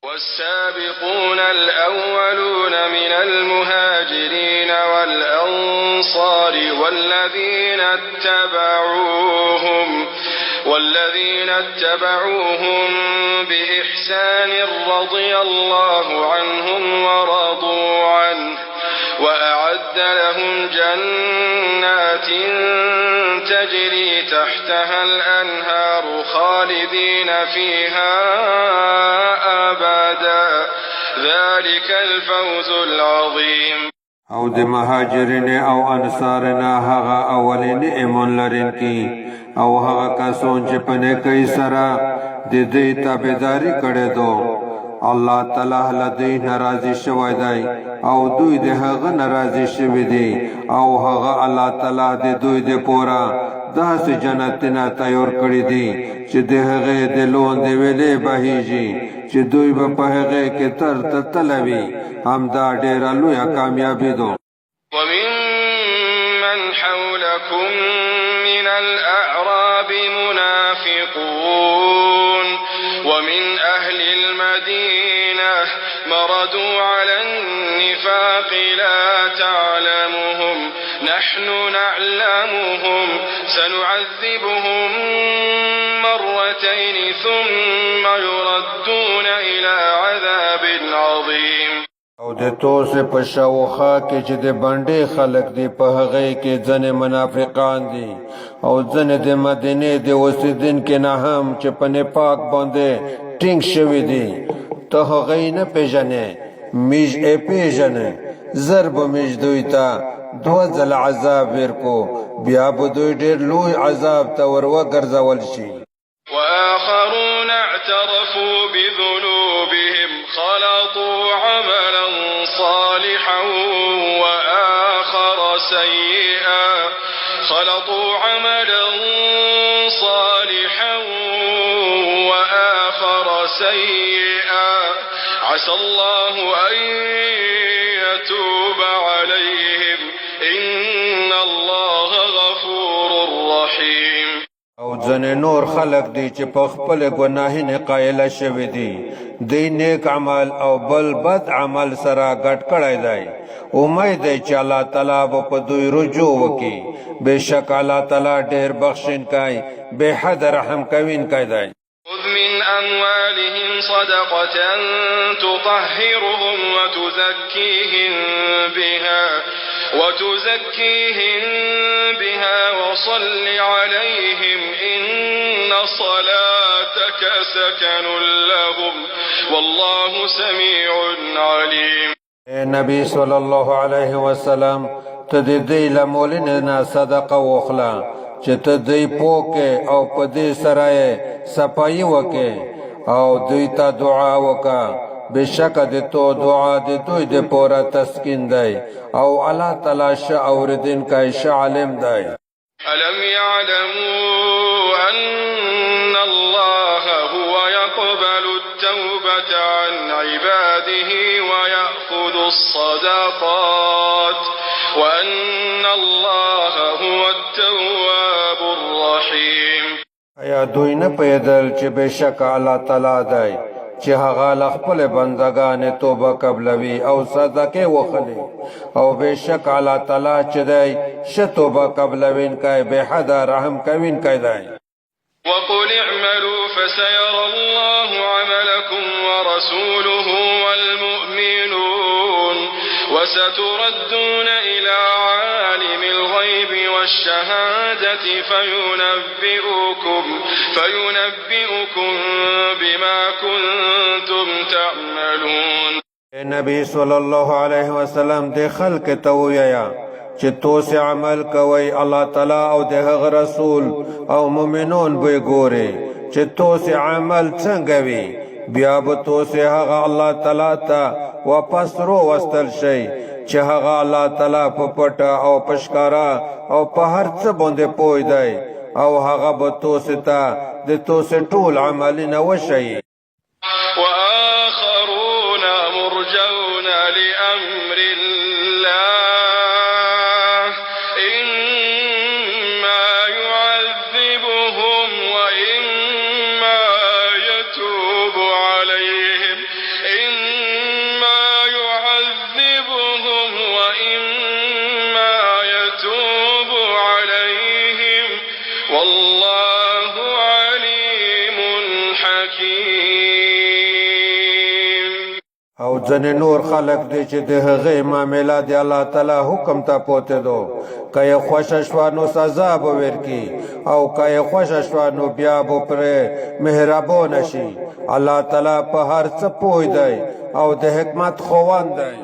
والسابقون الأولون من المهاجرين والأنصار والذين اتبعوهم بإحسان رضي الله عنهم ورضوا عنه وأعد لهم جنات تجري تحتها الأنهار خالدين فيها أبدا ذلك الفوز العظيم. او د مهاجرین او انصارنا هغه اولین ایمان لرونکي او هغه کسان چې په نیکۍ سره د دې تابعداري کړې دو الله تعالی له دې ناراضي شوی دی او دوی د هغه ناراضي شوي دي او هغه الله تعالی د دوی د پورا داسې جنتونه تیار کړي دي چې د هغه د لوندې ویلې بهیږي چې دوی به په هغه کې تر تلوي همدا ډېره لویه کامیابي ده. وممن حولكم من الأعراب منافقون ومن أهل المدينة مردوا على النفاق لا تعلمهم نحن نعلمهم سنعذبهم مرتين ثم يردون إلى عذاب عظيم. او د توس په شاوخه کې چې د باندې خلک دی په هغه کې ځنې منافقان دي او ځنې د مدینه د اوسیدونکو نه هم چې په نفاق باندې ټینګ شوي دي ته هغه نه پیژنې میج یې پیژنې ضرب میج دوی ته دوه ځل عذاب ورکو بیا به دوی ډېر لوی عذاب ته وروګرځول شي. وآخرون اعترفوا بذنوبهم خلطوا عملا صالحا وآخر سيئا عسى الله أن يتوب عليهم إن الله غفور رحيم. او ځنې نور خلق دی چې په خپل ګناهونو قایل شوي دي دی نیک عمل او بل بد عمل سره ګډ کړی دی امید دی چې الله تعالی به په دوی رجوع وکړي بېشک الله تعالی ډېر بخښونکی بې حد رحم کوونکی دی. خذ من أموالهم صدقة تطهرهم وتزكيهم بها وصل عليهم إن صلاتك سكن لهم والله سميع عليم. نبی صلی الله علیه وسلم ته د دې له مولینې نه صدقه واخله چې ته دوی پوکې او په دې سره یې صفایي وکې او دوی ته دعا وکړه بېشکه د تو دعا د دوی د پوره تسکین دی او الله تعالی ښه اورېدونکی ښه عالم دی. ألم يعلموا أن الله هو يقبل التوبة عن عباده ويأخذ الصدقات وأن الله هو التواب الرحيم. ایا دوی نه پوهېدل چې بېشکه الله تعالی دی چې هغه له خپلو بندګانو توبه قبلوي او صدقې وخلي او بېشکه الله تعالی چې دی ښه توبه قبلوونکی بې حده رحم کوونکی دی. وقل اعملوا فسيرى الله عملكم ورسوله والمؤمنون وستردون إلى عالم الغيب والشهادة فينبئكم بما كنتم تعملون. نبی صلی الله علیه وسلم د خلق ته ووایه چې توسې عمل کوئ الله تعالی او د هغه رسول او مؤمنون به ګوري چې توسې عمل څنګه وي بیا به توسې هغه الله تعالی ته واپس وروستل شئ چې هغه الله تعالی په پټه او په ښکاره او په هر څه باندې پوه دی او هغه به توسې ته د توسې ټول عملونه وښیي. وآخرون مرجون لأمر الله إما يعذبهم وإما يتوب عليهم والله عليم حكيم. او ځنې نور خلق دی چې د هغې معامله د الله تعالی حکم ته پوته دو که یې خوښه شوه نو سزا به ورکي او که یې خوښه شوه نو بیا به پرې مهربانه شي. الله تعالی په هر څه پوه دی او د حکمت خاوند دی.